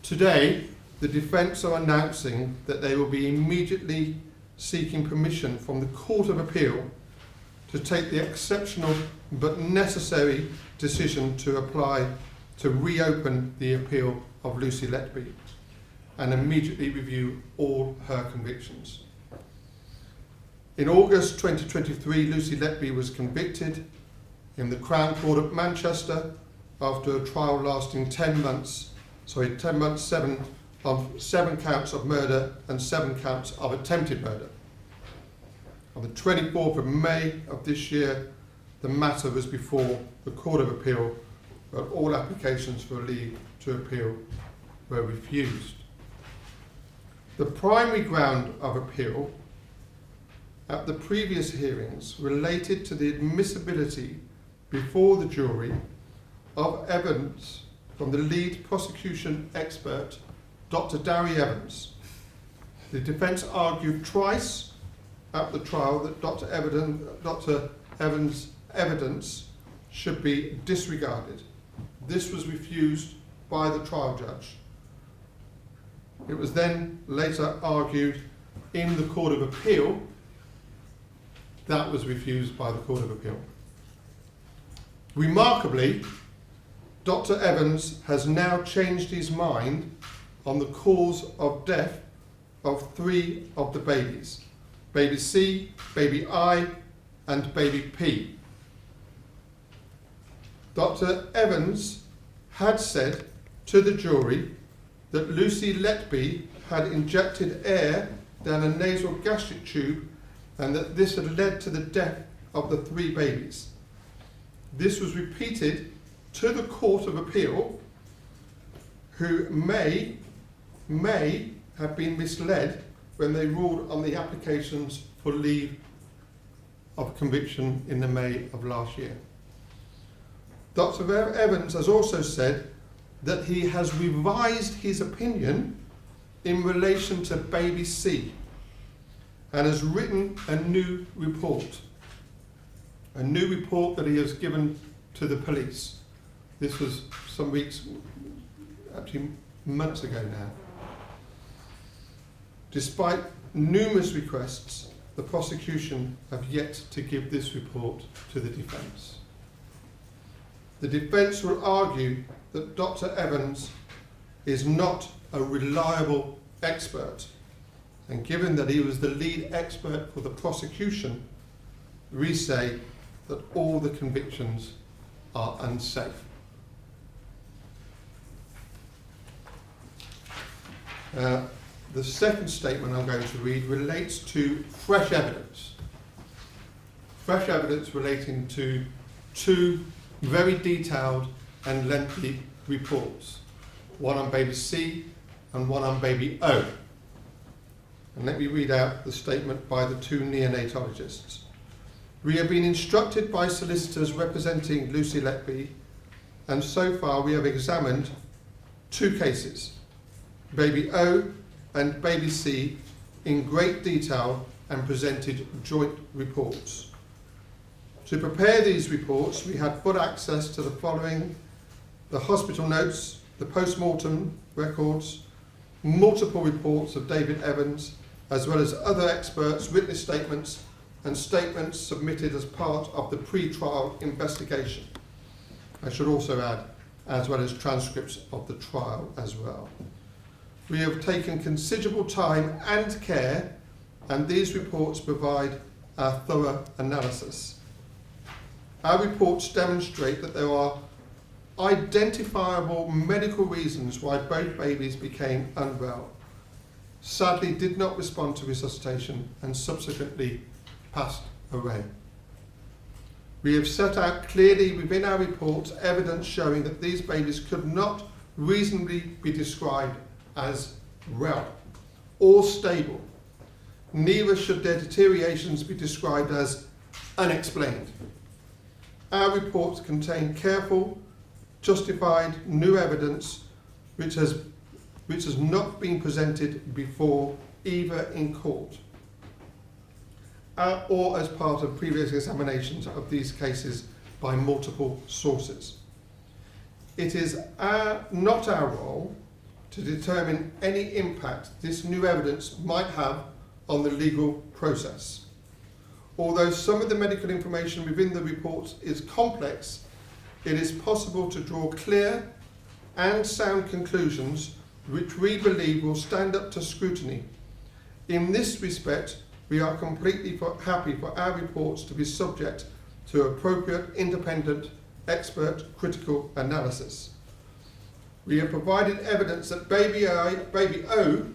Today, the defence are announcing that they will be immediately seeking permission from the Court of Appeal to take the exceptional but necessary decision to apply to reopen the appeal of Lucy Letby and immediately review all her convictions. In August 2023, Lucy Letby was convicted in the Crown Court of Manchester after a trial lasting 10 months, 7 counts of murder and 7 counts of attempted murder. On the 24th of May of this year, the matter was before the Court of Appeal, but all applications for leave to appeal were refused. The primary ground of appeal at the previous hearings related to the admissibility before the jury of evidence from the lead prosecution expert, Dr. Darry Evans. The defence argued twice at the trial that Dr. Evans' evidence should be disregarded. This was refused by the trial judge. It was then later argued in the Court of Appeal. That was refused by the Court of Appeal. Remarkably, Dr. Evans has now changed his mind on the cause of death of 3 of the babies, baby C, baby I, and baby P. Dr. Evans had said to the jury that Lucy Letby had injected air down a nasal gastric tube and that this had led to the death of the 3 babies. This was repeated to the Court of Appeal, who may have been misled when they ruled on the applications for leave of conviction in the May of last year. Dr. Evans has also said that he has revised his opinion in relation to baby C and has written a new report that he has given to the police. This was some weeks, actually months ago now. Despite numerous requests, the prosecution have yet to give this report to the defence. The defence will argue that Dr. Evans is not a reliable expert, and given that he was the lead expert for the prosecution, we say that all the convictions are unsafe. The second statement I'm going to read relates to fresh evidence. Fresh evidence relating to 2 very detailed and lengthy reports, one on baby C and one on baby O. And let me read out the statement by the 2 neonatologists. We have been instructed by solicitors representing Lucy Letby, and so far we have examined 2 cases, baby O and baby C, in great detail and presented joint reports. To prepare these reports, we had full access to the following: the hospital notes, the post-mortem records, multiple reports of David Evans, as well as other experts' witness statements and statements submitted as part of the pre-trial investigation. I should also add, as well as transcripts of the trial as well. We have taken considerable time and care, and these reports provide a thorough analysis. Our reports demonstrate that there are identifiable medical reasons why both babies became unwell, sadly did not respond to resuscitation, and subsequently passed away. We have set out clearly within our reports evidence showing that these babies could not reasonably be described as well or stable. Neither should their deteriorations be described as unexplained. Our reports contain careful, justified new evidence which has not been presented before, either in court or as part of previous examinations of these cases by multiple sources. It is not our role to determine any impact this new evidence might have on the legal process. Although some of the medical information within the report is complex, it is possible to draw clear and sound conclusions which we believe will stand up to scrutiny. In this respect, we are completely happy for our reports to be subject to appropriate independent expert critical analysis. We have provided evidence that baby O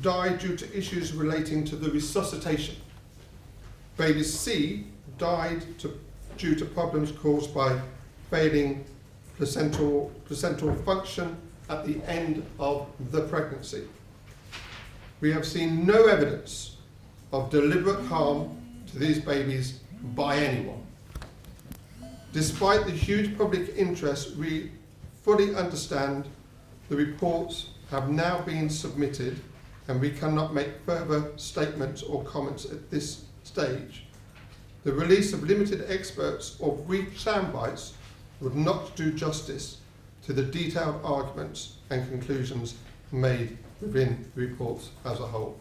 died due to issues relating to the resuscitation. Baby C died due to problems caused by failing placental function at the end of the pregnancy. We have seen no evidence of deliberate harm to these babies by anyone. Despite the huge public interest, we fully understand the reports have now been submitted and we cannot make further statements or comments at this stage. The release of limited experts or brief soundbites would not do justice to the detailed arguments and conclusions made within the reports as a whole.